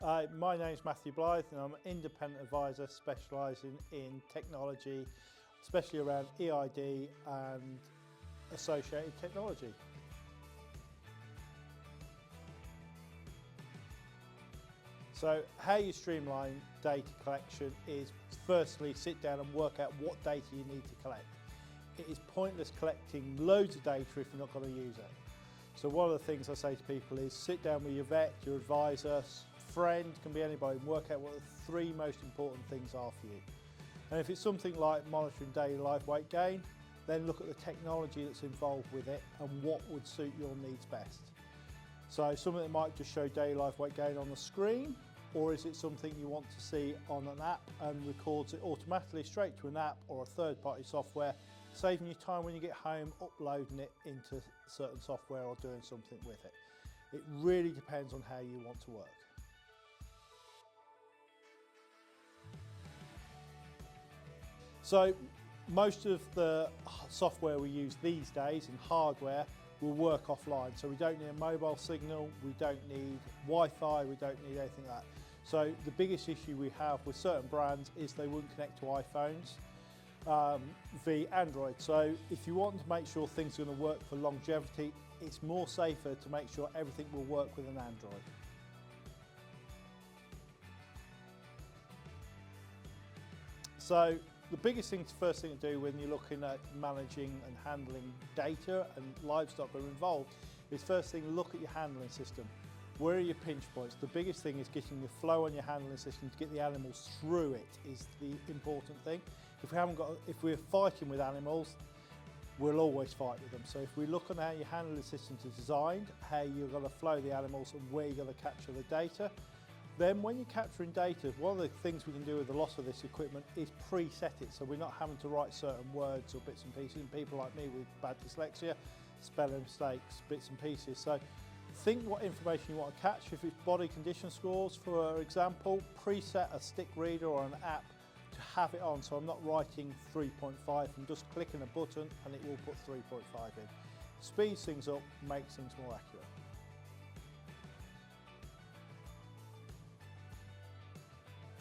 My name is Matthew Blyth and I'm an independent advisor specialising in technology, especially around EID and associated technology. So how you streamline data collection is firstly sit down and work out what data you need to collect. It is pointless collecting loads of data if you're not going to use it. So one of the things I say to people is sit down with your vet, your advisor, friend, can be anybody, and work out what the three most important things are for you. And if it's something like monitoring daily life weight gain, then look at the technology that's involved with it and what would suit your needs best. So something that might just show daily life weight gain on the screen, or is it something you want to see on an app and records it automatically straight to an app or a third-party software, saving you time when you get home uploading it into certain software or doing something with it. It really depends on how you want to work. So most of the software we use these days in hardware will work offline. So we don't need a mobile signal, we don't need Wi-Fi, we don't need anything like that. So the biggest issue we have with certain brands is they wouldn't connect to iPhones via Android. So if you want to make sure things are going to work for longevity, it's more safer to make sure everything will work with an Android. So the biggest thing, first thing to do when you're looking at managing and handling data and livestock that are involved is first thing, look at your handling system. Where are your pinch points? The biggest thing is getting the flow on your handling system to get the animals through it is the important thing. If we're fighting with animals, we'll always fight with them. So if we look on how your handling system is designed, how you're going to flow the animals and where you're going to capture the data, then when you're capturing data, one of the things we can do with a lot of this equipment is preset it, so we're not having to write certain words or bits and pieces. And people like me with bad dyslexia, spelling mistakes, bits and pieces. So think what information you want to catch. If it's body condition scores, for example, preset a stick reader or an app to have it on, so I'm not writing 3.5, I'm just clicking a button and it will put 3.5 in. Speeds things up, makes things more accurate.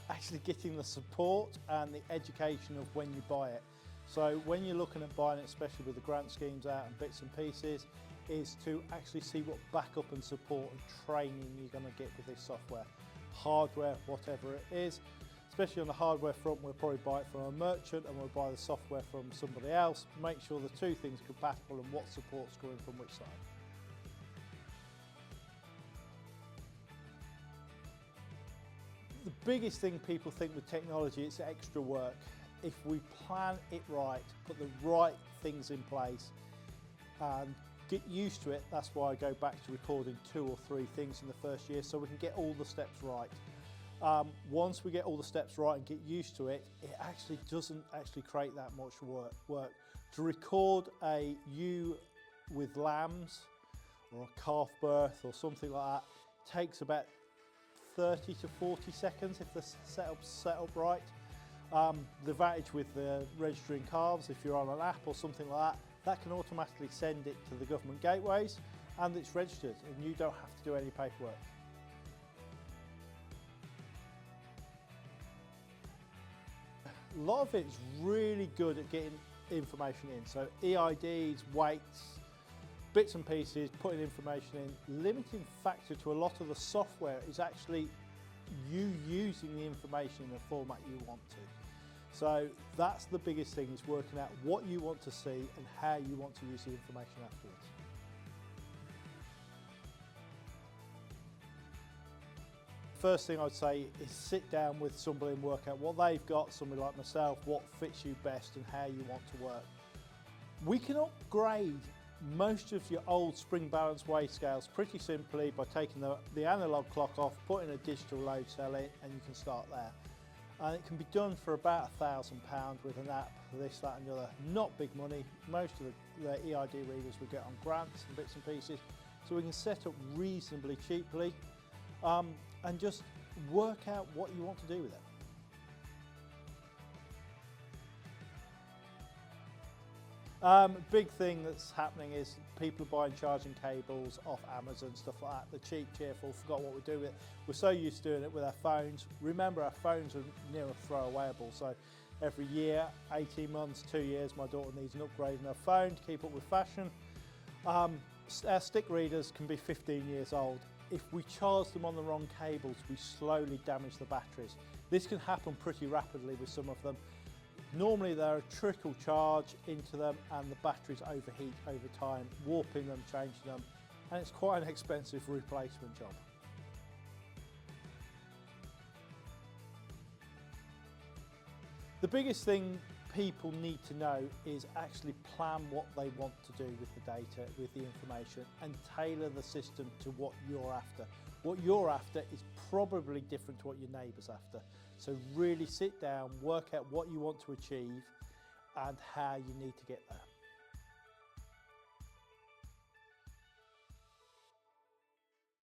Actually getting the support and the education of when you buy it. So when you're looking at buying it, especially with the grant schemes out and bits and pieces, is to actually see what backup and support and training you're going to get with this software. Hardware, whatever it is. Especially on the hardware front, we'll probably buy it from a merchant and we'll buy the software from somebody else. Make sure the two things are compatible and what support's coming from which side. The biggest thing people think with technology is extra work. If we plan it right, put the right things in place and get used to it, that's why I go back to recording 2 or 3 things in the first year so we can get all the steps right. Once we get all the steps right and get used to it, it actually doesn't create that much work. To record a ewe with lambs or a calf birth or something like that takes about 30 to 40 seconds if the setup's set up right. The advantage with the registering calves, if you're on an app or something like that, that can automatically send it to the government gateways and it's registered and you don't have to do any paperwork. A lot of it's really good at getting information in. So EIDs, weights, bits and pieces, putting information in. Limiting factor to a lot of the software is actually you using the information in the format you want to. So that's the biggest thing, is working out what you want to see and how you want to use the information afterwards. First thing I'd say is sit down with somebody and work out what they've got, somebody like myself, what fits you best and how you want to work. We can upgrade most of your old spring balance weigh scales pretty simply by taking the analog clock off, putting a digital load cell in, and you can start there. And it can be done for about £1,000 with an app, this, that and the other. Not big money. Most of the EID readers we get on grants and bits and pieces. So we can set up reasonably cheaply and just work out what you want to do with it. Big thing that's happening is people are buying charging cables off Amazon, stuff like that. They're cheap, cheerful, forgot what we do with it. We're so used to doing it with our phones. Remember, our phones are near throwawayable, so every year, 18 months, 2 years, my daughter needs an upgrade in her phone to keep up with fashion. Our stick readers can be 15 years old. If we charge them on the wrong cables, we slowly damage the batteries. This can happen pretty rapidly with some of them. Normally they're a trickle charge into them and the batteries overheat over time, warping them, changing them, and it's quite an expensive replacement job. The biggest thing people need to know is actually plan what they want to do with the data, with the information, and tailor the system to what you're after. What you're after is probably different to what your neighbour's after. So really sit down, work out what you want to achieve and how you need to get there.